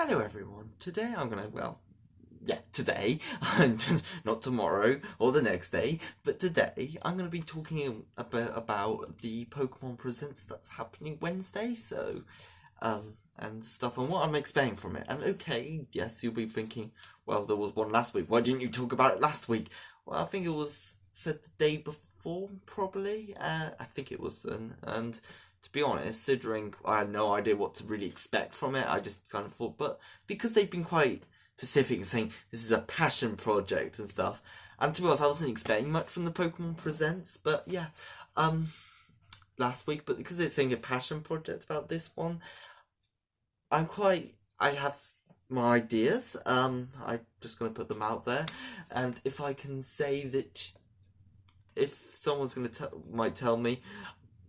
Hello everyone, today I'm gonna, today, not tomorrow or the next day, but today I'm gonna be talking a bit about the Pokemon Presents that's happening Wednesday, and stuff, and what I'm expecting from it. And okay, yes, you'll be thinking, well, there was one last week, why didn't you talk about it last week? Well, I think it was said the day before, probably, I think it was then, and to be honest, considering I had no idea what to really expect from it, I just kind of thought, but because they've been quite specific in saying this is a passion project and stuff, and to be honest, I wasn't expecting much from the Pokemon Presents, but yeah, last week, but because it's saying a passion project about this one, I have my ideas, I'm just going to put them out there, and if I can say that, if someone's going to might tell me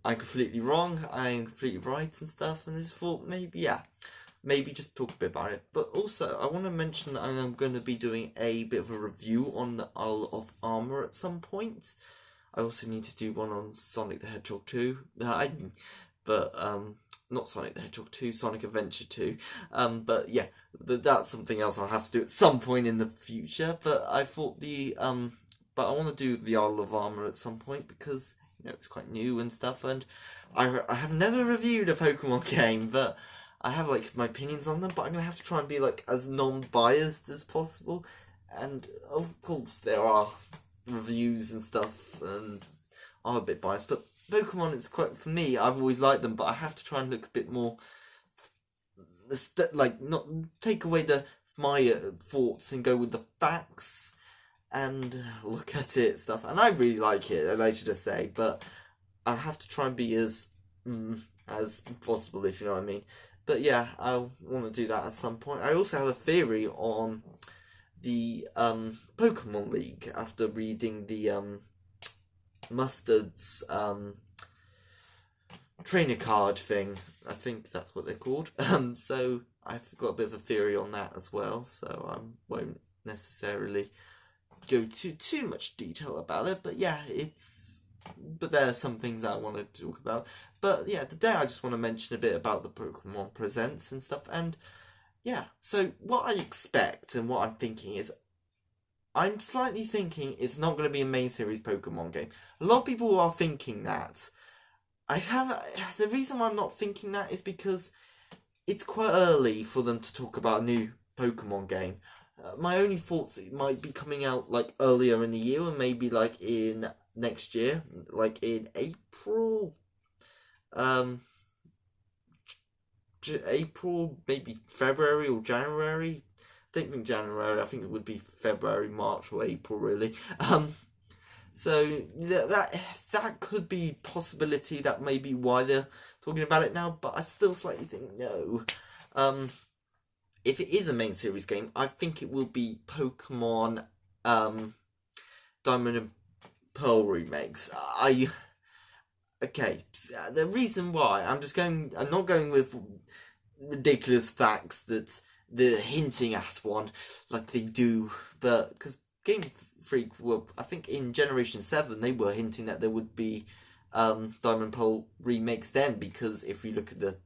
I'm completely wrong, I'm completely right and stuff, and I just thought maybe just talk a bit about it. But also, I want to mention that I'm going to be doing a bit of a review on the Isle of Armor at some point. I also need to do one on Sonic the Hedgehog 2, not Sonic the Hedgehog 2, Sonic Adventure 2, but yeah, that's something else I'll have to do at some point in the future, but I thought but I want to do the Isle of Armor at some point, because it's quite new and stuff, and I have never reviewed a Pokemon game, but I have my opinions on them, but I'm going to have to try and be as non-biased as possible, and of course there are reviews and stuff, and I'm a bit biased, but Pokemon, it's quite, for me, I've always liked them, but I have to try and look a bit more, not take away my thoughts and go with the facts, and look at it stuff, and I really like it, I should just say, but I have to try and be as possible, if you know what I mean. But yeah, I want to do that at some point. I also have a theory on the Pokemon League after reading the Mustard's trainer card thing. I think that's what they're called. So I've got a bit of a theory on that as well, so I won't necessarily go too much detail about it, but yeah, but there are some things that I want to talk about. But yeah, today I just want to mention a bit about the Pokemon Presents and stuff, and yeah, so what I expect and what I'm thinking is, I'm slightly thinking it's not going to be a main series Pokemon game. A lot of people are thinking that. The reason why I'm not thinking that is because it's quite early for them to talk about a new Pokemon game. My only thoughts, it might be coming out earlier in the year, or maybe in next year, in April, maybe February or January. I don't think January. I think it would be February, March, or April, really. So that could be a possibility. That may be why they're talking about it now. But I still slightly think no. If it is a main series game, I think it will be Pokemon Diamond and Pearl remakes. The reason why I'm not going with ridiculous facts that they're hinting at one like they do, but because Game Freak I think in Generation 7 they were hinting that there would be Diamond and Pearl remakes then, because if you look at the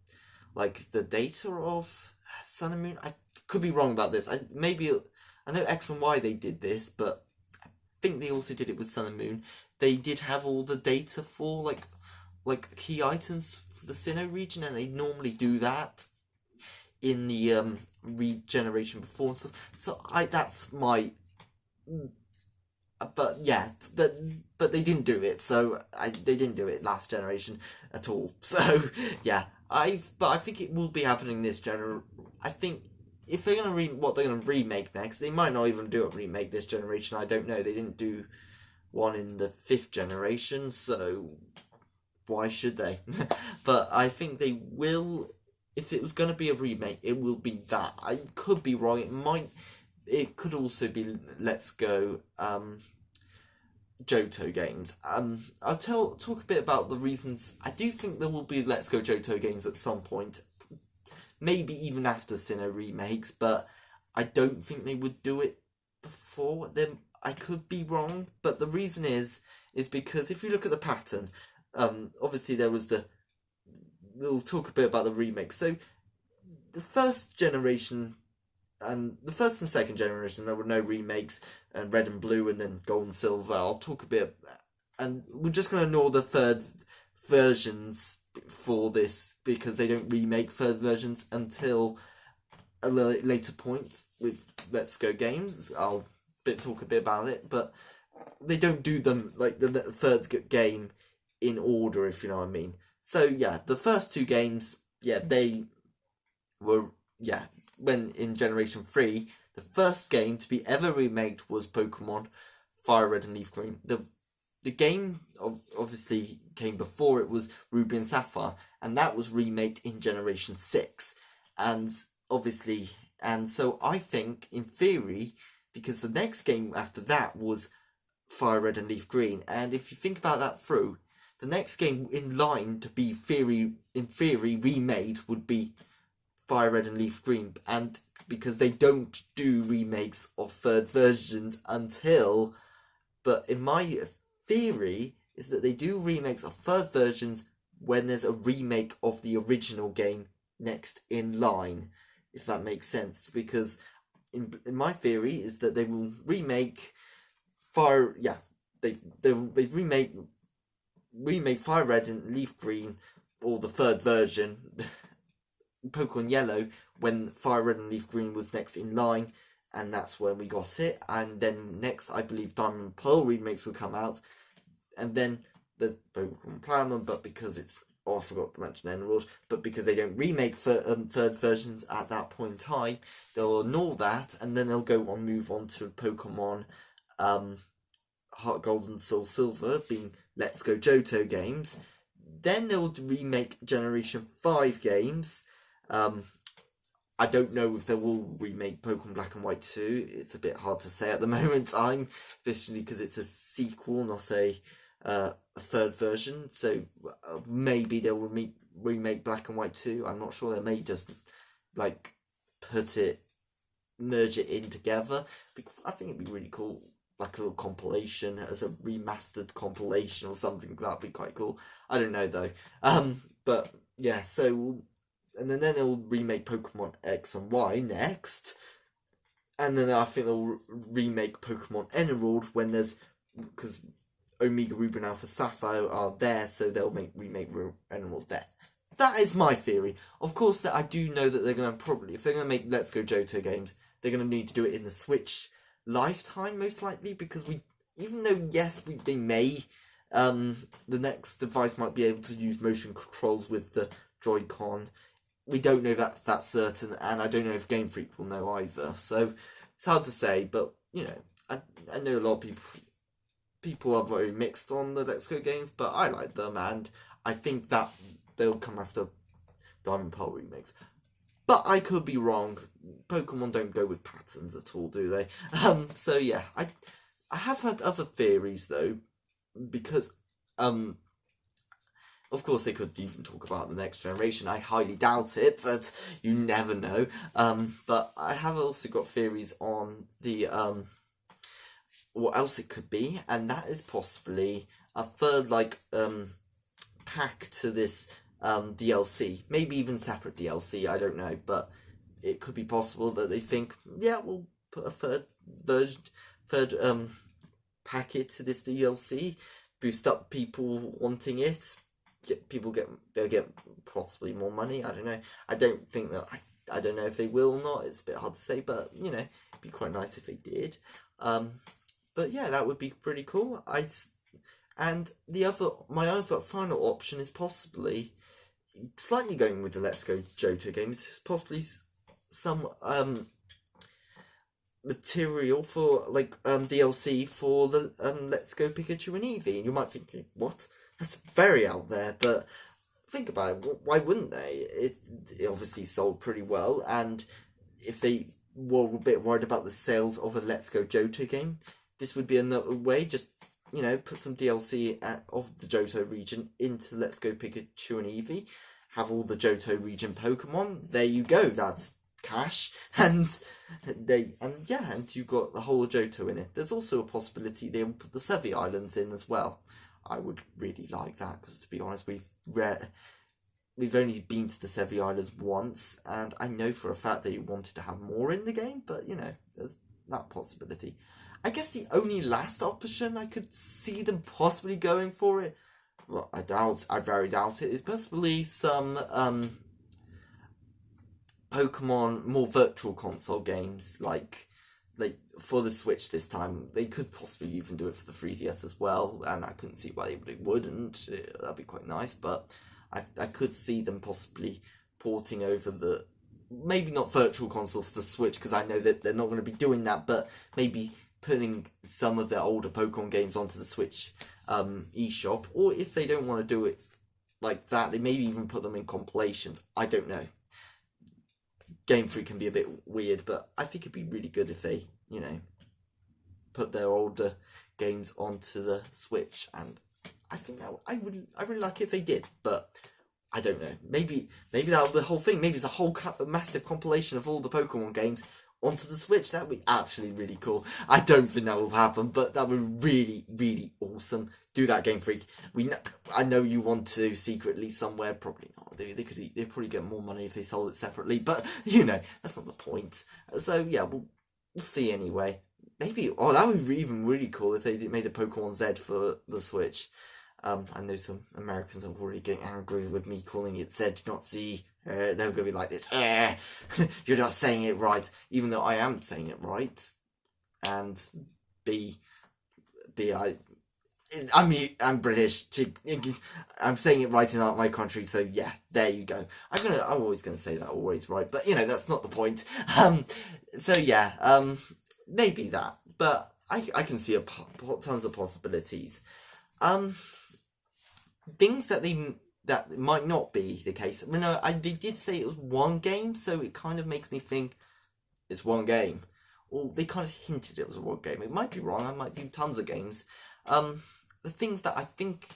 data of Sun and Moon, I could be wrong about this. I know X and Y they did this, but I think they also did it with Sun and Moon. They did have all the data for like key items for the Sinnoh region, and they normally do that in the regeneration before and stuff. So that's my. But yeah, but they didn't do it. So they didn't do it last generation at all. So yeah. But I think it will be happening this generation. I think if they're gonna what they're gonna remake next, they might not even do a remake this generation. I don't know. They didn't do one in the 5th generation, so why should they? But I think they will. If it was gonna be a remake, it will be that. I could be wrong. It could also be Let's Go Johto games. I'll talk a bit about the reasons. I do think there will be Let's Go Johto games at some point, maybe even after Sinnoh remakes, but I don't think they would do it before. Then I could be wrong, but the reason is because if you look at the pattern, obviously there was we'll talk a bit about the remake. So the first generation and the first and second generation, there were no remakes, and Red and Blue and then Gold and Silver. I'll talk a bit, and we're just going to ignore the third versions for this because they don't remake third versions until a later point with Let's Go games. I'll talk a bit about it, but they don't do them like the third game in order, if you know what I mean. So yeah, the first two games, yeah, they were, yeah, when in Generation 3, the first game to be ever remade was Pokemon Fire Red and Leaf Green. The game obviously came before it was Ruby and Sapphire, and that was remade in Generation 6. And obviously, and so I think, in theory, because the next game after that was Fire Red and Leaf Green, and if you think about that through, the next game in line to be in theory remade would be Fire Red and Leaf Green, and because they don't do remakes of third versions until, but in my theory is that they do remakes of third versions when there's a remake of the original game next in line, if that makes sense, because in my theory is that they will remake they've remade Fire Red and Leaf Green, or the third version, Pokemon Yellow, when Fire Red and Leaf Green was next in line, and that's when we got it. And then next, I believe Diamond and Pearl remakes will come out, and then there's Pokemon Platinum, but because it's, oh, I forgot to mention Emerald, but because they don't remake third versions at that point in time, they'll ignore that, and then they'll move on to Pokemon Heart Gold and Soul Silver, being Let's Go Johto games. Then they'll remake Generation 5 games. I don't know if they will remake Pokemon Black and White 2. It's a bit hard to say at the moment in time, especially because it's a sequel, not a third version. So maybe they'll remake Black and White 2. I'm not sure. They may just like merge it in together. I think it'd be really cool, like a little compilation, as a remastered compilation or something. That'd be quite cool. I don't know though. But yeah, so, and then they'll remake Pokemon X and Y next, and then I think they'll remake Pokemon Emerald when because Omega Ruby and Alpha Sapphire are there, so they'll remake Emerald there. That is my theory. Of course, that I do know that they're going to if they're going to make Let's Go Johto games, they're going to need to do it in the Switch lifetime, most likely, because even though, yes, they may, the next device might be able to use motion controls with the Joy-Con, we don't know that's certain, and I don't know if Game Freak will know either, so it's hard to say. But, you know, I know a lot of people are very mixed on the Let's Go games, but I like them, and I think that they'll come after Diamond Pearl remakes. But I could be wrong. Pokemon don't go with patterns at all, do they? So yeah, I have had other theories though, because of course they could even talk about the next generation. I highly doubt it, but you never know. But I have also got theories on the what else it could be, and that is possibly a third pack to this DLC, maybe even separate DLC, I don't know, but it could be possible that they think, yeah, we'll put a third packet to this DLC, boost up people wanting it, they'll get possibly more money. I don't know. I don't think that, I don't know if they will or not. It's a bit hard to say, but you know, it'd be quite nice if they did. But yeah, that would be pretty cool. And my other final option is possibly slightly going with the Let's Go Johto games, is possibly some material for DLC for the Let's Go Pikachu and Eevee. And you might think, what? That's very out there, but think about it. Why wouldn't they? It obviously sold pretty well, and if they were a bit worried about the sales of a Let's Go Johto game, this would be another way. Just, you know, put some DLC of the Johto region into Let's Go Pikachu and Eevee. Have all the Johto region Pokemon. There you go. That's cash, and you got the whole Johto in it. There's also a possibility they'll put the Sevi Islands in as well. I would really like that, because to be honest, we've only been to the Sevi Islands once, and I know for a fact they wanted to have more in the game, but you know, there's that possibility. I guess the only last option I could see them possibly going for it, well, I very doubt it, is possibly some Pokemon more virtual console games, like for the Switch this time. They could possibly even do it for the 3DS as well, and I couldn't see why they wouldn't. That'd be quite nice, but I could see them possibly porting over the, maybe not virtual console for the Switch, because I know that they're not going to be doing that, but maybe putting some of their older Pokemon games onto the Switch eShop, or if they don't want to do it like that, they maybe even put them in compilations. I don't know. Game Freak can be a bit weird, but I think it'd be really good if they, you know, put their older games onto the Switch, and I think that I really like it if they did, but I don't know. Maybe that'll be the whole thing. Maybe it's a massive compilation of all the Pokemon games onto the Switch. That would be actually really cool. I don't think that will happen, but that would be really, really awesome. Do that, Game Freak. I know you want to secretly somewhere. Probably not. They'd probably get more money if they sold it separately, but you know, that's not the point. So yeah, we'll see anyway. Maybe, that would be even really cool if they made a Pokemon Z for the Switch. I know some Americans are already getting angry with me calling it Z, not Z. They're going to be like this. You're not saying it right, even though I am saying it right. And I'm British. I'm saying it right in my country, so yeah, there you go. I'm always gonna say that always right, but you know that's not the point. So yeah, maybe that, but I can see tons of possibilities. Things that might not be the case. I mean, they did say it was one game, so it kind of makes me think it's one game. Or they kind of hinted it was one game. It might be wrong. I might do tons of games. The things that I think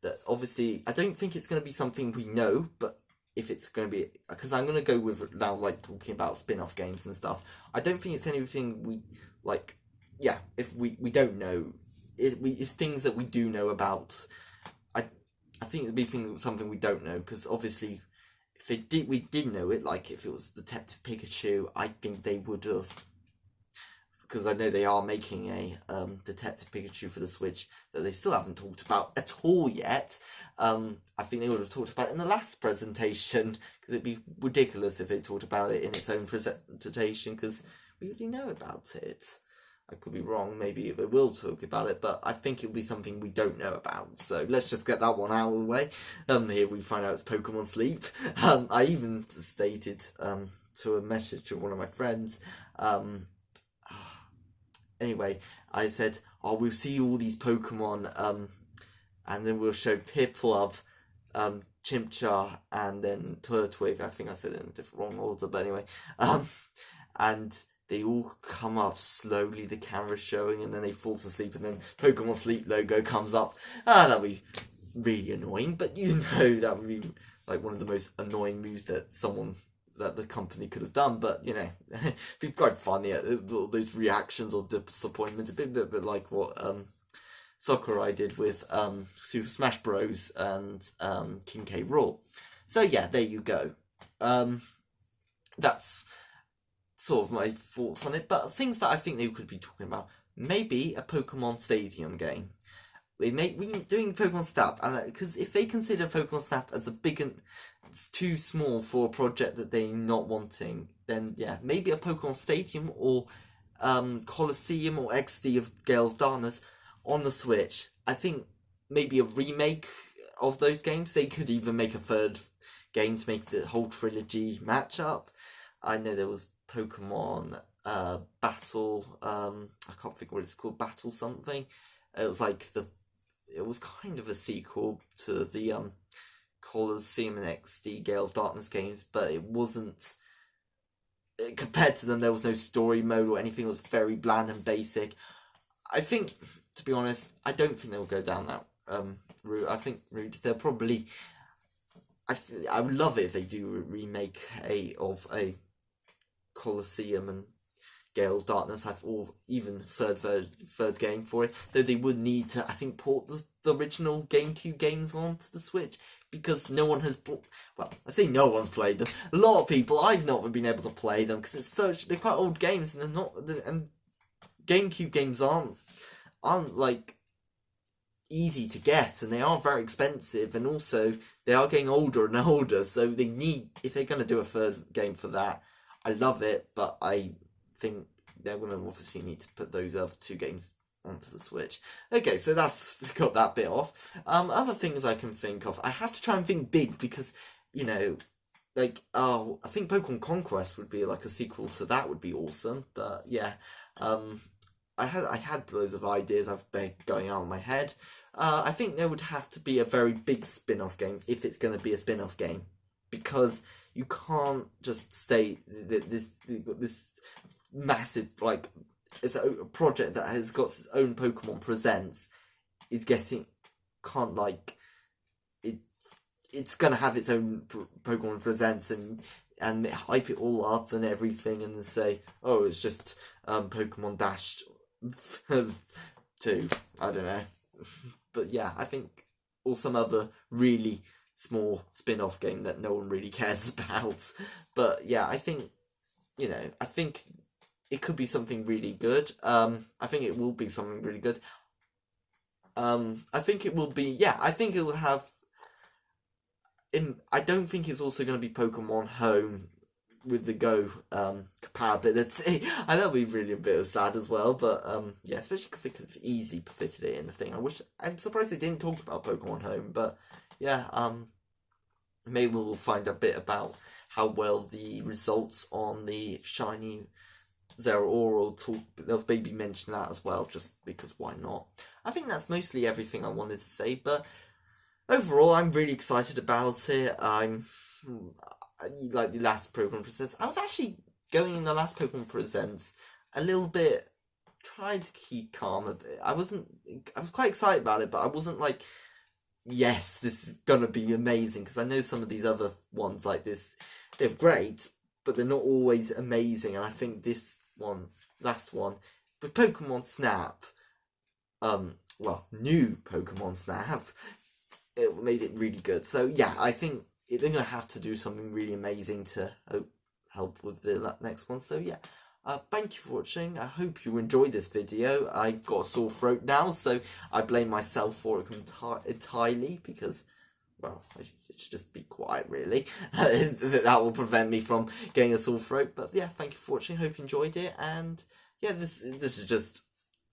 that obviously I don't think it's going to be something we know, but if it's going to be, because I'm going to go with now like talking about spin-off games and stuff. I don't think it's anything we like. Yeah, if we don't know, it's things that we do know about. I think it'd be something we don't know, because obviously if we did know it, like if it was Detective Pikachu, I think they would have, because I know they are making a Detective Pikachu for the Switch that they still haven't talked about at all yet. I think they would have talked about it in the last presentation, because it'd be ridiculous if they talked about it in its own presentation, because we already know about it. I could be wrong, maybe they will talk about it, but I think it'll be something we don't know about. So let's just get that one out of the way. Here we find out it's Pokemon Sleep. I even stated to a message to one of my friends, anyway, I said, we'll see all these Pokemon, and then we'll show Piplup, Chimchar, and then Turtwig. I think I said it in a wrong order, but anyway. And they all come up slowly, the camera's showing, and then they fall to sleep, and then Pokemon Sleep logo comes up. That'd be really annoying, but you know that would be like one of the most annoying moves that the company could have done, but you know, it'd be quite funny those reactions or disappointment, a bit like what Sakurai did with Super Smash Bros. And King K. Rool. So yeah, there you go. That's sort of my thoughts on it, but things that I think they could be talking about, maybe a Pokemon Stadium game. We doing Pokemon Snap, and because if they consider Pokemon Snap as it's too small for a project that they're not wanting, then yeah, maybe a Pokemon Stadium or Colosseum or XD of Gale of Darkness on the Switch. I think maybe a remake of those games. They could even make a third game to make the whole trilogy match up. I know there was Pokemon Battle, I can't think what it's called, Battle something. It was kind of a sequel to the Colosseum and XD Gale of Darkness games, but it wasn't, compared to them, there was no story mode or anything. It was very bland and basic. I think, to be honest, I don't think they'll go down that route. I think they'll probably, I would love it if they do remake of a Colosseum and Gale of Darkness have all even third game for it, though they would need to, I think, port the original GameCube games onto the Switch, because no one has well, I say no one's played them. A lot of people, I've not been able to play them because they're quite old games, and they're not, and GameCube games aren't like easy to get, and they are very expensive, and also they are getting older and older, so they need, if they're going to do a third game for that, I love it, but I think they're going to obviously need to put those other two games onto the Switch. Okay, so that's got that bit off. Other things I can think of, I have to try and think big, because, you know, like, I think Pokemon Conquest would be like a sequel, so that would be awesome, but yeah, I had loads of ideas I've been going out in my head. I think there would have to be a very big spin-off game if it's going to be a spin-off game, because you can't just stay this massive, like, it's a project that has got its own Pokemon Presents is getting, can't, like, it's gonna have its own Pokemon Presents and hype it all up and everything, and then say, oh, it's just Pokemon Dash 2, I don't know. But yeah, I think, or some other really small spin-off game that no one really cares about. But yeah, I think, you know, I think it could be something really good. I think it will be something really good. I think it will be, yeah, I think it will have, I don't think it's also going to be Pokemon Home with the Go compatibility. I know it'll be really a bit sad as well, but yeah, especially because they could have easily fitted it in the thing. I'm surprised they didn't talk about Pokemon Home, but yeah, maybe we'll find a bit about how well the results on the shiny Zeraora will talk. They'll maybe mention that as well, just because why not? I think that's mostly everything I wanted to say, but overall, I'm really excited about it. Like the last Pokemon Presents. I was actually going in the last Pokemon Presents a little bit, trying to keep calm a bit. I was quite excited about it, but I wasn't like, yes, this is gonna be amazing, because I know some of these other ones like this, they're great, but they're not always amazing, and I think this one, last one, with Pokemon Snap, new Pokemon Snap, it made it really good. So yeah, I think they're going to have to do something really amazing to help with the next one. So yeah, thank you for watching. I hope you enjoyed this video. I've got a sore throat now, so I blame myself for it entirely, because, well, I should just be quiet, really. That will prevent me from getting a sore throat. But yeah, thank you for watching. Hope you enjoyed it. And yeah, this is just,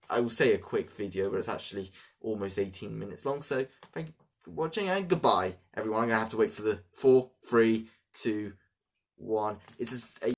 I will say, a quick video, but it's actually almost 18 minutes long. So thank you for watching, and goodbye, everyone. I'm going to have to wait for the 4, 3, 2, 1. It's a